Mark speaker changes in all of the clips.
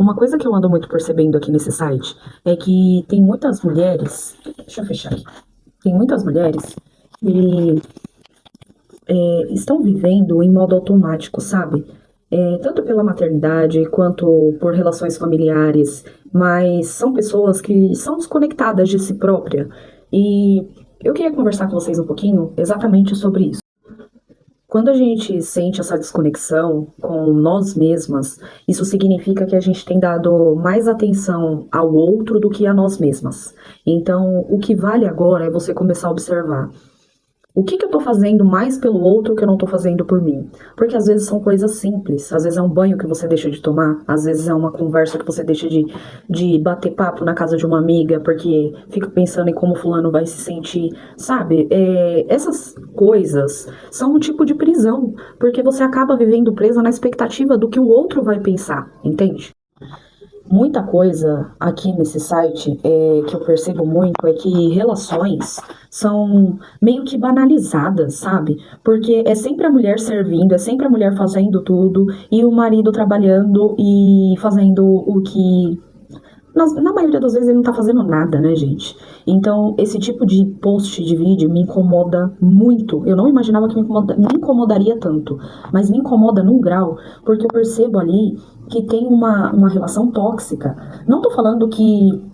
Speaker 1: Uma coisa que eu ando muito percebendo aqui nesse site é que tem muitas mulheres. Deixa eu fechar aqui. Tem muitas mulheres que estão vivendo em modo automático, sabe? Tanto pela maternidade quanto por relações familiares, mas são pessoas que são desconectadas de si própria. E eu queria conversar com vocês um pouquinho exatamente sobre isso. Quando a gente sente essa desconexão com nós mesmas, isso significa que a gente tem dado mais atenção ao outro do que a nós mesmas. Então, o que vale agora é você começar a observar. O que eu tô fazendo mais pelo outro que eu não tô fazendo por mim? Porque às vezes são coisas simples. Às vezes é um banho que você deixa de tomar. Às vezes é uma conversa que você deixa de bater papo na casa de uma amiga, porque fica pensando em como fulano vai se sentir. Sabe? Essas coisas são um tipo de prisão. Porque você acaba vivendo presa na expectativa do que o outro vai pensar. Entende? Muita coisa aqui nesse site que eu percebo muito é que relações são meio que banalizadas, sabe? Porque é sempre a mulher servindo, é sempre a mulher fazendo tudo e o marido trabalhando e fazendo o que na maioria das vezes ele não tá fazendo nada, né, gente? Então, esse tipo de post de vídeo me incomoda muito. Eu não imaginava que me incomodaria tanto, mas me incomoda num grau, porque eu percebo ali que tem uma relação tóxica. Não tô falando que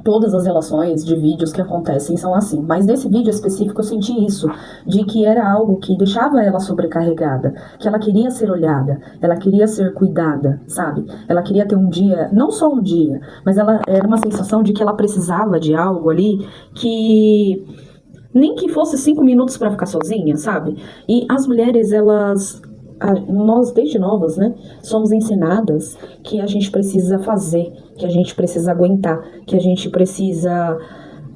Speaker 1: todas as relações de vídeos que acontecem são assim, mas nesse vídeo específico eu senti isso, de que era algo que deixava ela sobrecarregada, que ela queria ser olhada, ela queria ser cuidada, sabe? Ela queria ter um dia, não só um dia, mas ela era uma sensação de que ela precisava de algo ali que nem que fosse 5 minutos para ficar sozinha, sabe? E as mulheres, nós desde novas, né, somos ensinadas que a gente precisa fazer, que a gente precisa aguentar, que a gente precisa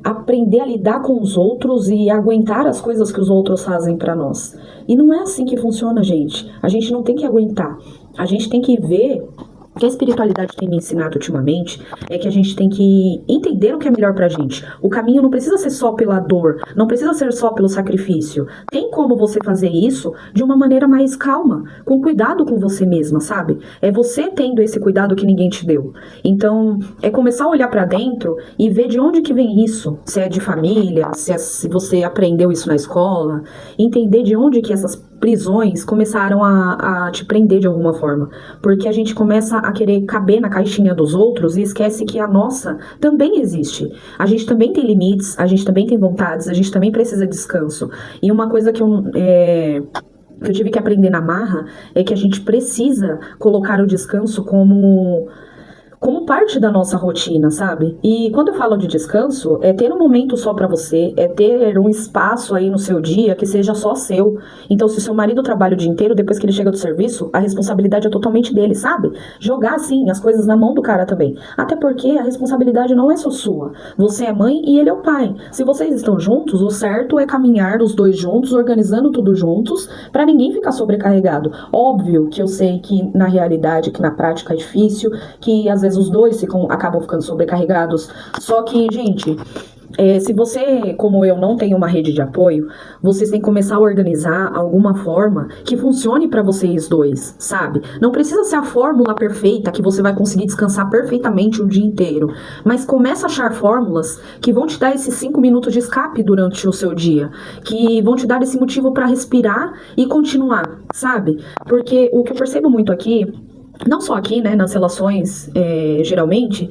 Speaker 1: aprender a lidar com os outros e aguentar as coisas que os outros fazem pra nós. E não é assim que funciona, gente. A gente não tem que aguentar. A gente tem que ver. O que a espiritualidade tem me ensinado ultimamente é que a gente tem que entender o que é melhor pra gente. O caminho não precisa ser só pela dor, não precisa ser só pelo sacrifício. Tem como você fazer isso de uma maneira mais calma, com cuidado com você mesma, sabe? É você tendo esse cuidado que ninguém te deu. Então, é começar a olhar pra dentro e ver de onde que vem isso. Se é de família, se você aprendeu isso na escola, entender de onde que essas prisões começaram a te prender de alguma forma. Porque a gente começa a querer caber na caixinha dos outros e esquece que a nossa também existe. A gente também tem limites, a gente também tem vontades, a gente também precisa de descanso. E uma coisa que eu tive que aprender na marra é que a gente precisa colocar o descanso como parte da nossa rotina, sabe? E quando eu falo de descanso, é ter um momento só pra você, é ter um espaço aí no seu dia que seja só seu. Então, se o seu marido trabalha o dia inteiro, depois que ele chega do serviço, a responsabilidade é totalmente dele, sabe? Jogar, assim, as coisas na mão do cara também. Até porque a responsabilidade não é só sua. Você é mãe e ele é o pai. Se vocês estão juntos, o certo é caminhar os dois juntos, organizando tudo juntos, pra ninguém ficar sobrecarregado. Óbvio que eu sei que na realidade, que na prática é difícil, que às vezes os dois acabam ficando sobrecarregados. Só que, gente, se você, como eu, não tem uma rede de apoio, vocês têm que começar a organizar alguma forma que funcione pra vocês dois, sabe? Não precisa ser a fórmula perfeita que você vai conseguir descansar perfeitamente o dia inteiro, mas começa a achar fórmulas que vão te dar esses 5 minutos de escape durante o seu dia, que vão te dar esse motivo pra respirar e continuar, sabe? Porque o que eu percebo muito aqui, não só aqui, né, nas relações, geralmente,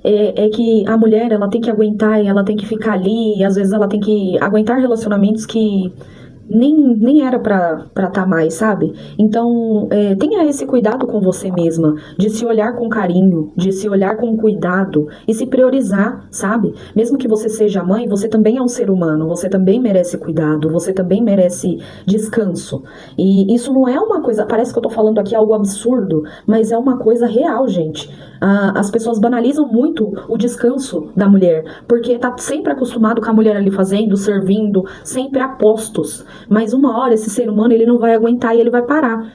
Speaker 1: é que a mulher, ela tem que aguentar e ela tem que ficar ali, e às vezes ela tem que aguentar relacionamentos que nem era pra tá mais, sabe? Então, tenha esse cuidado com você mesma, de se olhar com carinho, de se olhar com cuidado e se priorizar, sabe? Mesmo que você seja mãe, você também é um ser humano, você também merece cuidado, você também merece descanso. E isso não é uma coisa, parece que eu tô falando aqui algo absurdo, mas é uma coisa real, gente. As pessoas banalizam muito o descanso da mulher, porque tá sempre acostumado com a mulher ali fazendo, servindo, sempre a postos. Mas uma hora esse ser humano ele não vai aguentar e ele vai parar.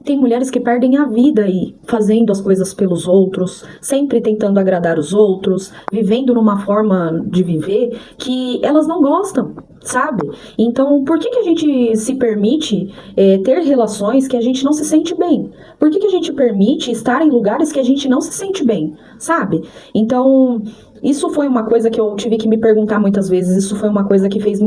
Speaker 1: Tem mulheres que perdem a vida aí, fazendo as coisas pelos outros, sempre tentando agradar os outros, vivendo numa forma de viver que elas não gostam. sabe? Então, por que que a gente se permite ter relações que a gente não se sente bem? Por que que a gente permite estar em lugares que a gente não se sente bem, sabe? Então, isso foi uma coisa que eu tive que me perguntar muitas vezes. Isso foi uma coisa que fez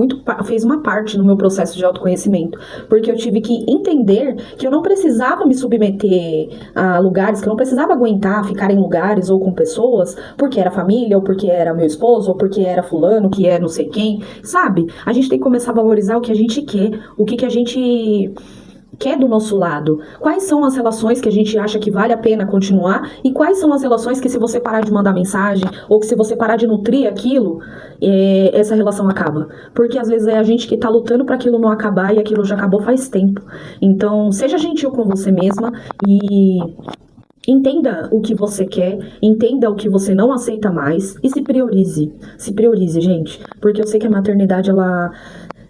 Speaker 1: uma parte no meu processo de autoconhecimento, porque eu tive que entender que eu não precisava me submeter a lugares, que eu não precisava aguentar ficar em lugares ou com pessoas, porque era família, ou porque era meu esposo, ou porque era fulano, que é não sei quem, sabe? A gente tem que começar a valorizar o que a gente quer, o que que a gente quer do nosso lado. Quais são as relações que a gente acha que vale a pena continuar e quais são as relações que, se você parar de mandar mensagem ou que, se você parar de nutrir aquilo, essa relação acaba. Porque às vezes é a gente que tá lutando para aquilo não acabar e aquilo já acabou faz tempo. Então, seja gentil com você mesma e entenda o que você quer, entenda o que você não aceita mais e se priorize. Se priorize, gente, porque eu sei que a maternidade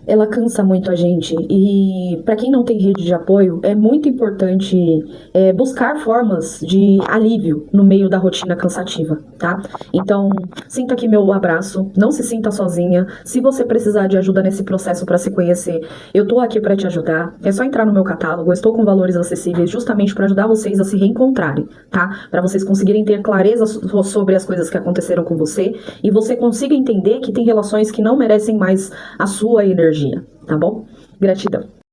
Speaker 1: ela cansa muito a gente. E para quem não tem rede de apoio, é muito importante buscar formas de alívio no meio da rotina cansativa, tá? Então, sinta aqui meu abraço, não se sinta sozinha. Se você precisar de ajuda nesse processo para se conhecer, eu tô aqui para te ajudar. É só entrar no meu catálogo, eu estou com valores acessíveis justamente para ajudar vocês a se reencontrarem, tá? Para vocês conseguirem ter clareza sobre as coisas que aconteceram com você e você consiga entender que tem relações que não merecem mais a sua energia, tá bom? Gratidão.